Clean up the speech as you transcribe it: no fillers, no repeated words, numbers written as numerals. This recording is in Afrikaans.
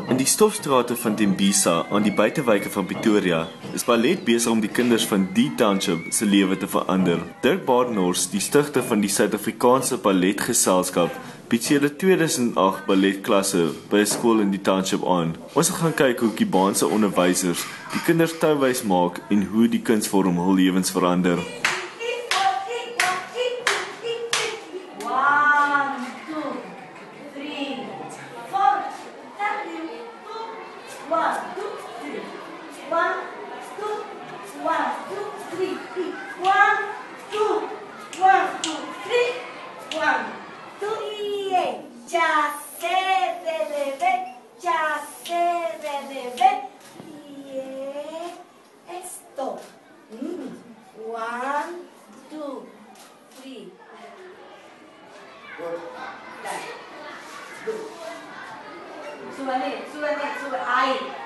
In die stofstrate van Tembisa aan die buitewyke van Pretoria is ballet besig om die kinders van die township se lewe te verander. Dirk Badenhorst, die stigter van die Suid-Afrikaanse Balletgeselskap, bied sedert 2008 balletklasse by 'n skool in die township aan. Ons gaan kyk hoe Kibaan se onderwysers die kinders touwys maak en hoe die kunsvorm hul lewens verander. Suara, ai.